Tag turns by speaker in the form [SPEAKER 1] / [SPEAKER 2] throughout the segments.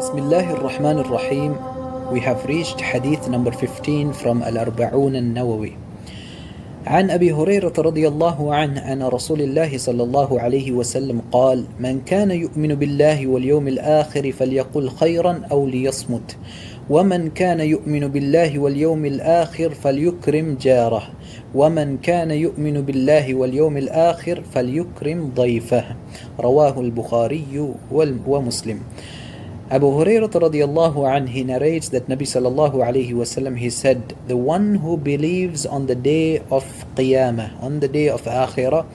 [SPEAKER 1] Bismillah ar-Rahman ar-Rahim. We have reached Hadith number 15 from Al-Arba'un al-Nawawi. عن أبي هريرة رضي الله عنه أن رسول الله صلى الله عليه وسلم قال: من كان يؤمن بالله واليوم الآخر فليقل خيرا أو ليصمت، ومن كان يؤمن بالله واليوم الآخر فليكرم جاره، ومن كان يؤمن بالله واليوم الآخر فليكرم ضيفه. رواه البخاري ومسلم. Abu Hurairah radiallahu anhu, he narrates that Nabi sallallahu alayhi wasallam, he said, the one who believes on the day of Qiyamah, on the day of Akhirah,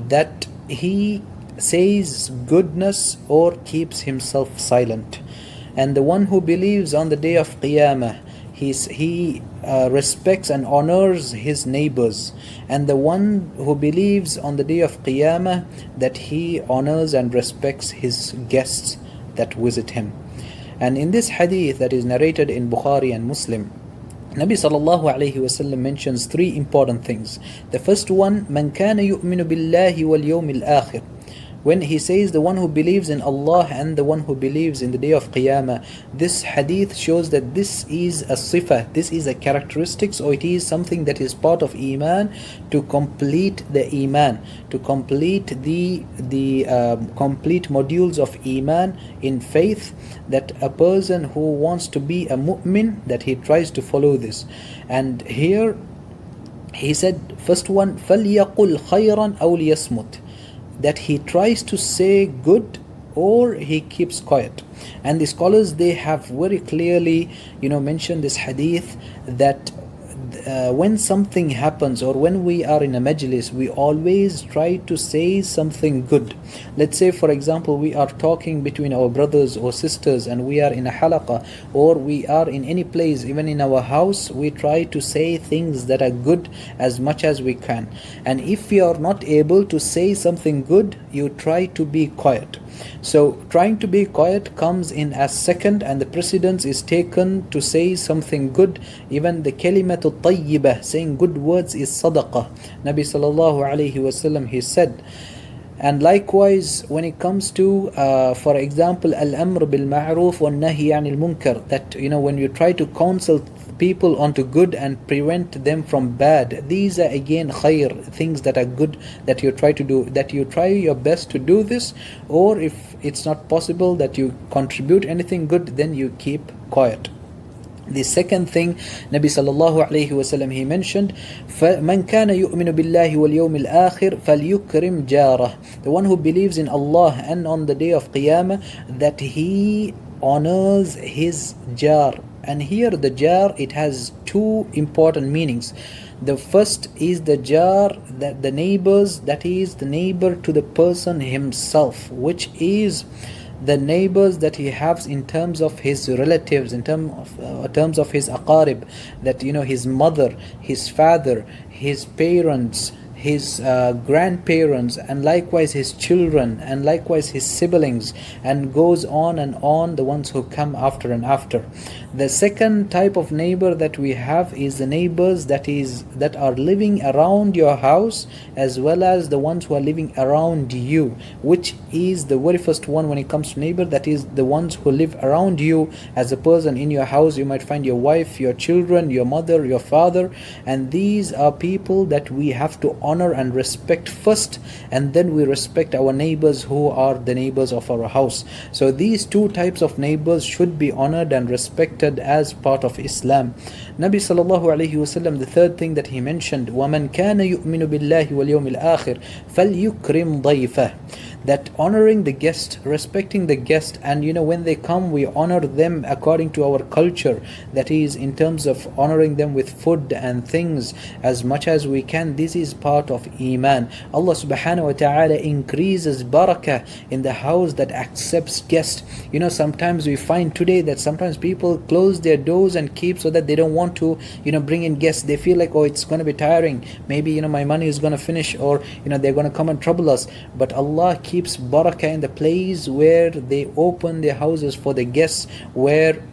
[SPEAKER 1] that he says goodness or keeps himself silent. And the one who believes on the day of Qiyamah, he respects and honors his neighbors. And the one who believes on the day of Qiyamah, that he honors and respects his guests that visit him. And in this hadith that is narrated in Bukhari and Muslim, Nabi sallallahu alayhi wasallam mentions three important things. The first one, man kana yu'minu billahi wal yawmil akhir. When he says the one who believes in Allah and the one who believes in the day of Qiyamah, this hadith shows that this is a sifah, this is a characteristics, or it is something that is part of Iman, to complete the Iman, to complete the complete modules of Iman in faith, that a person who wants to be a mu'min, that he tries to follow this. And here he said, first one, فَلْيَقُلْ خَيْرًا أَوْ لِيَصْمُتْ, that he tries to say good or he keeps quiet. And the scholars, they have very clearly mentioned this hadith, that when something happens or when we are in a majlis, we always try to say something good. Let's say, for example, we are talking between our brothers or sisters and we are in a halaqah, or we are in any place, even in our house, we try to say things that are good as much as we can. And if you are not able to say something good, you try to be quiet. So trying to be quiet comes in as second, and the precedence is taken to say something good. Even the kalimatul tayyibah, saying good words, is sadaqah. Nabi sallallahu alayhi wasallam, he said. And likewise, when it comes to, for example, al-amr bil-ma'ruf wa-nahi anil munkar, that when you try to counsel people onto good and prevent them from bad, these are again khair, things that are good, that you try to do, that you try your best to do this. Or if it's not possible that you contribute anything good, then you keep quiet. The second thing, Nabi sallallahu alayhi wasallam, he mentioned, فَمَنْ كَانَ يُؤْمِنُ بِاللَّهِ وَالْيَوْمِ الْآخِرِ فَلْيُكْرِمْ جَارَهُ, the one who believes in Allah and on the day of Qiyamah, that he honors his jar. And here the jar, it has two important meanings. The first is the jar, that the neighbors, that is the neighbor to the person himself, which is the neighbors that he has in terms of his relatives, in terms of his aqarib, that his mother, his father, his parents, his grandparents, and likewise his children, and likewise his siblings, and goes on and on, the ones who come after and after. The second type of neighbor that we have is the neighbors that are living around your house, as well as the ones who are living around you, which is the very first one when it comes to neighbor, that is the ones who live around you as a person. In your house you might find your wife, your children, your mother, your father, and these are people that we have to honor and respect first, and then we respect our neighbors who are the neighbors of our house. So these two types of neighbors should be honored and respected as part of Islam. Nabi sallallahu alayhi wasallam, the third thing that he mentioned, وَمَنْ كَانَ يُؤْمِنُ بِاللَّهِ وَالْيَوْمِ الْآخِرِ فَلْيُكْرِمْ ضَيْفَهُ, that honoring the guest, respecting the guest, and when they come, we honor them according to our culture, that is in terms of honoring them with food and things as much as we can. This is part of Iman. Allah subhanahu wa ta'ala increases barakah in the house that accepts guests. Sometimes we find today that sometimes people close their doors and keep, so that they don't want to bring in guests. They feel like, oh, it's going to be tiring, maybe my money is going to finish, or they're going to come and trouble us. But Allah keeps barakah in the place where they open their houses for the guests, where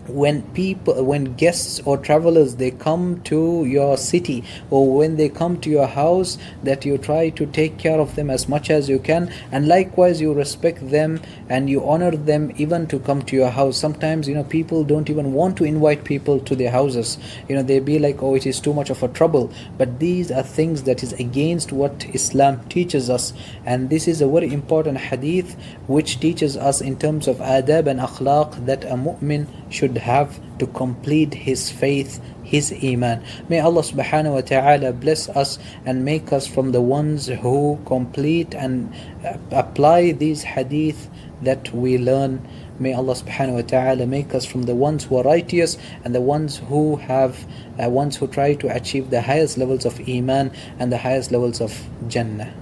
[SPEAKER 1] when guests or travelers, they come to your city, or when they come to your house, that you try to take care of them as much as you can, and likewise you respect them and you honor them even to come to your house. Sometimes people don't even want to invite people to their houses. They be like, oh, it is too much of a trouble. But these are things that is against what Islam teaches us, and this is a very important hadith which teaches us in terms of adab and akhlaq that a mu'min should have to complete his faith, his iman. May Allah subhanahu wa ta'ala bless us and make us from the ones who complete and apply these hadith that we learn. May Allah subhanahu wa ta'ala make us from the ones who are righteous and the ones who try to achieve the highest levels of iman and the highest levels of Jannah.